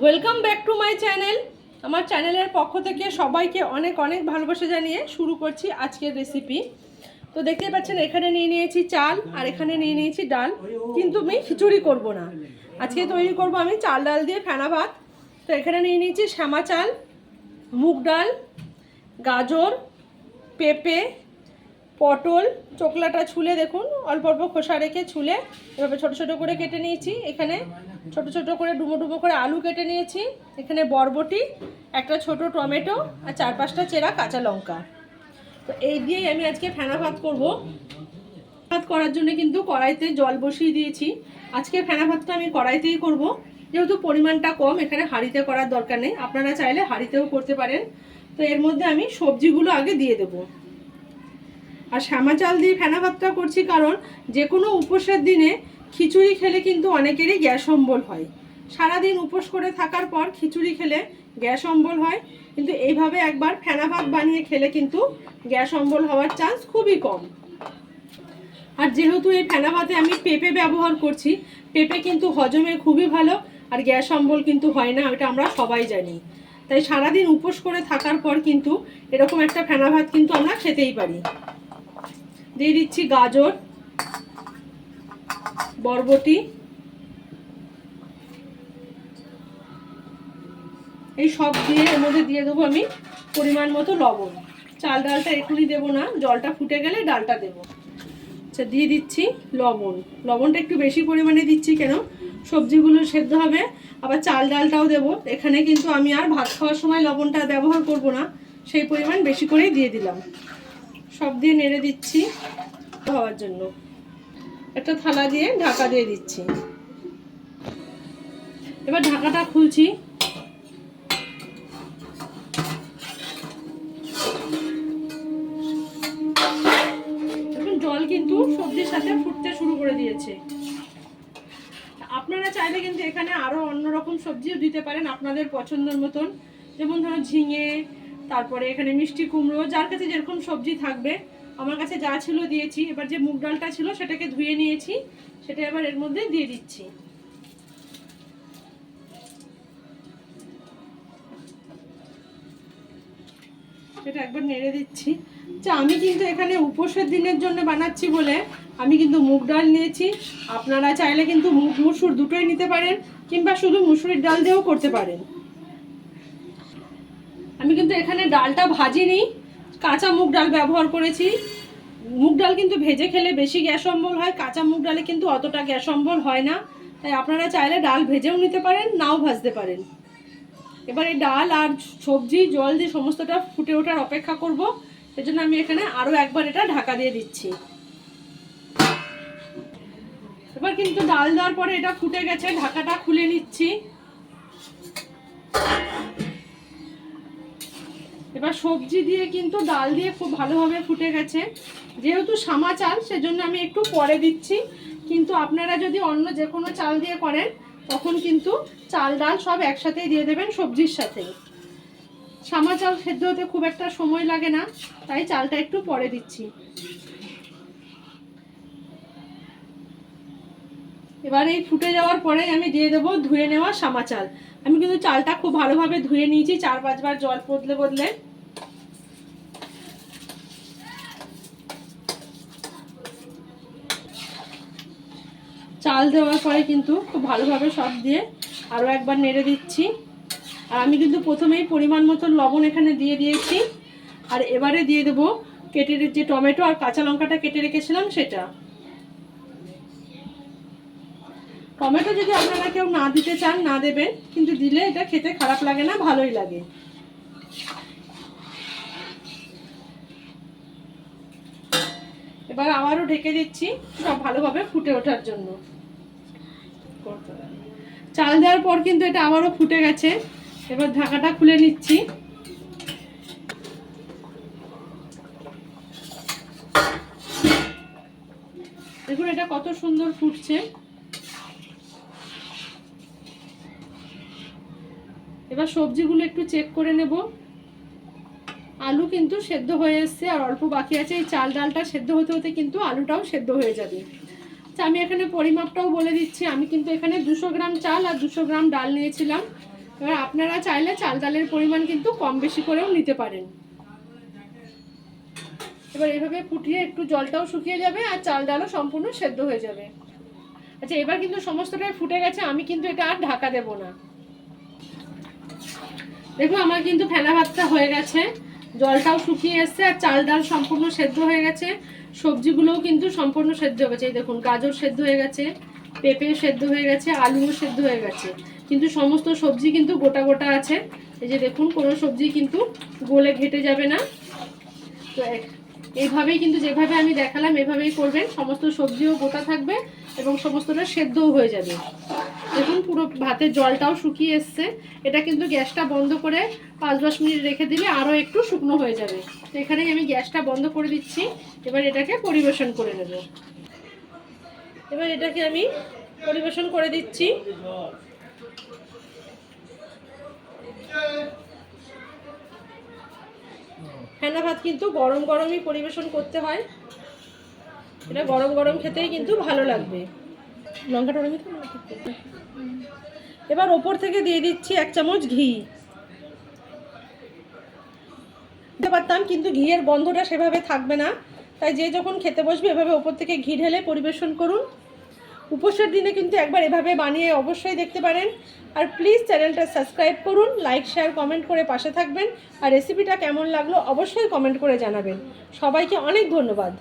Welcome back to my channel. আমার চ্যানেলের পক্ষ থেকে সবাইকে অনেক অনেক ভালোবাসা জানিয়ে শুরু করছি আজকের রেসিপি। তো দেখতেই পাচ্ছেন এখানে নিয়ে নিয়েছি চাল আর এখানে নিয়ে নিয়েছি ডাল, কিন্তু আমি খিচুড়ি করব না, আজকে তৈরি করব আমি চাল ডাল দিয়ে ফেনা ভাত। তো এখানে নিয়ে নিয়েছি শ্যামা চাল, মুগ ডাল, গাজর, পেঁপে, পটল, চোকলাটা ছুলে দেখুন অল্প অল্প খোসা রেখে ছুলে এভাবে ছোটো ছোটো করে কেটে নিয়েছি। এখানে ছোটো ছোটো করে ডুমো ডুমো করে আলু কেটে নিয়েছি। এখানে বরবটি, একটা ছোট টমেটো আর 4-5টা চেরা কাঁচা লঙ্কা। তো এই দিয়েই আমি আজকে ফেনা ভাত করব। ভাত করার জন্য কিন্তু কড়াইতে জল বসিয়ে দিয়েছি। আজকে ফেনা ভাতটা আমি কড়াইতেই করব, যেহেতু পরিমাণটা কম, এখানে হাঁড়িতে করার দরকার নেই, আপনারা চাইলে হাঁড়িতেও করতে পারেন। তো এর মধ্যে আমি সবজিগুলো আগে দিয়ে দেবো। আর শ্যামা চাল দিয়ে ফেনা ভাতটা করছি কারণ যে কোনো উপোসের দিনে খিচুড়ি খেলে কিন্তু অনেকেরই গ্যাস অম্বল হয়। সারাদিন উপোস করে থাকার পর খিচুড়ি খেলে গ্যাস অম্বল হয়, কিন্তু এইভাবে একবার ফেনা ভাত বানিয়ে খেলে কিন্তু গ্যাস অম্বল হওয়ার চান্স খুবই কম। আর যেহেতু এই ফেনা ভাতে আমি পেঁপে ব্যবহার করছি, পেঁপে কিন্তু হজমে খুবই ভালো আর গ্যাস অম্বল কিন্তু হয় না, এটা আমরা সবাই জানি। তাই সারাদিন উপোস করে থাকার পর কিন্তু এরকম একটা ফেনা ভাত কিন্তু আমরা খেতেই পারি। দিয়ে দিচ্ছি গাজর, বরবটি, এই সব দিয়ে এর মধ্যে দিয়ে দেবো আমি পরিমাণ মতো লবণ। চাল ডালটা এখনই দেবো না, জলটা ফুটে গেলে ডালটা দেবো। আচ্ছা, দিয়ে দিচ্ছি লবণ। লবণটা একটু বেশি পরিমাণে দিচ্ছি, কেন সবজিগুলো সেদ্ধ হবে, আবার চাল ডালটাও দেবো। এখানে কিন্তু আমি আর ভাত খাওয়ার সময় লবণটা ব্যবহার করব না, সেই পরিমাণ বেশি করেই দিয়ে দিলাম। সব দিয়ে নেড়ে দিচ্ছি হওয়ার জন্য। একটা থালা দিয়ে ঢাকা দিয়ে দিচ্ছি। এবার ঢাকাটা খুলছি। এখন জল কিন্তু সবজির সাথে ফুটতে শুরু করে দিয়েছে। আপনারা চাইলে কিন্তু এখানে আরো অন্যরকম সবজিও দিতে পারেন আপনাদের পছন্দের মতন, যেমন ধরো ঝিঙে, তারপরে এখানে মিষ্টি কুমড়ো, যার কাছে যেরকম সবজি থাকবে। আমার কাছে যা ছিল দিয়েছি। এবার যে মুগ ডালটা ছিল সেটাকে ধুয়ে নিয়েছি, সেটা এবার এর মধ্যে দিয়ে দিচ্ছি। এটা একবার নেড়ে দিচ্ছি। আচ্ছা, আমি কিন্তু এখানে উপোসের দিনের জন্য বানাচ্ছি বলে আমি কিন্তু মুগ ডাল নিয়েছি। আপনারা চাইলে কিন্তু মুগ মুসুর দুটোই নিতে পারেন, কিংবা শুধু মুসুরির ডাল দিয়েও করতে পারেন। আমি কিন্তু এখানে ডালটা ভাজিনি, কাঁচা মুগ ডাল ব্যবহার করেছি। মুগ ডাল কিন্তু ভেজে খেলে বেশি গ্যাস অম্বল হয়, কাঁচা মুগ ডালে কিন্তু অতটা গ্যাস অম্বল হয় না। তাই আপনারা চাইলে ডাল ভেজেও নিতে পারেন, নাও ভাজতে পারেন। এবার এই ডাল আর সবজি জল দিয়ে সমস্তটা ফুটে ওঠার অপেক্ষা করব। সেজন্য আমি এখানে আরও একবার এটা ঢাকা দিয়ে দিচ্ছি। এবার কিন্তু ডাল দেওয়ার পরে এটা ফুটে গেছে, ঢাকাটা খুলে নিচ্ছি। এবার সবজি দিয়ে কিন্তু ডাল দিয়ে খুব ভালোভাবে ফুটে গেছে। যেহেতু শ্যামা চাল সেজন্য আমি একটু পরে দিচ্ছি, কিন্তু আপনারা যদি অন্য যে কোনো চাল দিয়ে করেন তখন কিন্তু চাল ডাল সব একসাথেই দিয়ে দেবেন সবজির সাথে। শ্যামা চাল সেদ্ধ হতে খুব একটা সময় লাগে না, তাই চালটা একটু পরে দিচ্ছি। এবার এই ফুটে যাওয়ার পরে আমি দিয়ে দেবো ধুয়ে নেওয়া শ্যামা চাল। আমি কিন্তু চালটা খুব ভালোভাবে ধুয়ে নিয়েছি 4-5 বার জল বদলে বদলে। চাল দেওয়ার পরে কিন্তু খুব ভালোভাবে সব দিয়ে আরও একবার নেড়ে দিচ্ছি। আর আমি কিন্তু প্রথমেই পরিমাণ মতো লবণ এখানে দিয়ে দিয়েছি। আর এবারে দিয়ে দেবো কেটে যে টমেটো আর কাঁচা লঙ্কাটা কেটে রেখেছিলাম সেটা। টমেটো যদি আপনারা কেউ না দিতে চান না দেবেন, কিন্তু দিলে এটা খেতে খারাপ লাগে না, ভালোই লাগে। এবার আবারও ঢেকে দিচ্ছি সব ভালোভাবে ফুটে ওঠার জন্য। চাল দেওয়ার পর কিন্তু এটা আবারও ফুটে গেছে। এবার ঢাকাটা খুলে নিচ্ছি। দেখুন এটা কত সুন্দর ফুটছে। এবার সবজিগুলো একটু চেক করে নেব। আলু কিন্তু সেদ্ধ হয়ে এসছে, আর অল্প বাকি আছে। এই চাল ডালটা সেদ্ধ হতে হতে কিন্তু আলুটাও সেদ্ধ হয়ে যাবে। আমি এখানে পরিমাপটাও বলে দিচ্ছি। আমি কিন্তু এখানে 200 গ্রাম চাল আর 200 গ্রাম ডাল নিয়েছিলাম। এবার আপনারা চাইলে চাল ডালের পরিমাণ কিন্তু কম বেশি করেও নিতে পারেন। এবার এভাবে ফুটিয়ে একটু জলটাও শুকিয়ে যাবে আর চাল ডালও সম্পূর্ণ সেদ্ধ হয়ে যাবে। আচ্ছা, এবার কিন্তু সমস্তটাই ফুটে গেছে, আমি কিন্তু এটা আর ঢাকা দেব না। দেখুন আমার কিন্তু ফেনা ভাতটা হয়ে গেছে, জলটাও শুকিয়ে এসছে আর চাল ডাল সম্পূর্ণ সেদ্ধ হয়ে গেছে। সবজিগুলোও কিন্তু সম্পূর্ণ সেদ্ধ হয়ে গেছে। এই দেখুন গাজর সেদ্ধ হয়ে গেছে, পেঁপে সেদ্ধ হয়ে গেছে, আলুও সেদ্ধ হয়ে গেছে, কিন্তু সমস্ত সবজি কিন্তু গোটা গোটা আছে। এই যে দেখুন কোনো সবজি কিন্তু গলে ঘেটে যাবে না। তো এইভাবেই কিন্তু যেভাবে আমি দেখালাম এভাবেই করবেন, সমস্ত সবজিও গোটা থাকবে এবং সমস্তটা সেদ্ধও হয়ে যাবে। দেখুন পুরো ভাতের জলটাও শুকিয়ে এসছে। এটা কিন্তু গ্যাসটা বন্ধ করে 5-10 মিনিট রেখে দিলে আরও একটু শুকনো হয়ে যাবে। তো এখানেই আমি গ্যাসটা বন্ধ করে দিচ্ছি। এবার এটাকে পরিবেশন করে নেব। এবার এটাকে আমি পরিবেশন করে দিচ্ছি। ফেনা ভাত কিন্তু গরম গরমই পরিবেশন করতে হয়, এটা গরম গরম খেতেই কিন্তু ভালো লাগবে। লঙ্কাটা এবার ওপর থেকে দিয়ে দিচ্ছি 1 চামচ ঘি। দিতে পারতাম কিন্তু ঘিয়ের গন্ধটা সেভাবে থাকবে না, তাই যে যখন খেতে বসবে এভাবে ওপর থেকে ঘি ঢেলে পরিবেশন করুন। উপোসের দিনে কিন্তু একবার এভাবে বানিয়ে অবশ্যই দেখতে পারেন। আর প্লিজ চ্যানেলটা সাবস্ক্রাইব করুন, লাইক শেয়ার কমেন্ট করে পাশে থাকবেন। আর রেসিপিটা কেমন লাগলো অবশ্যই কমেন্ট করে জানাবেন। সবাইকে অনেক ধন্যবাদ।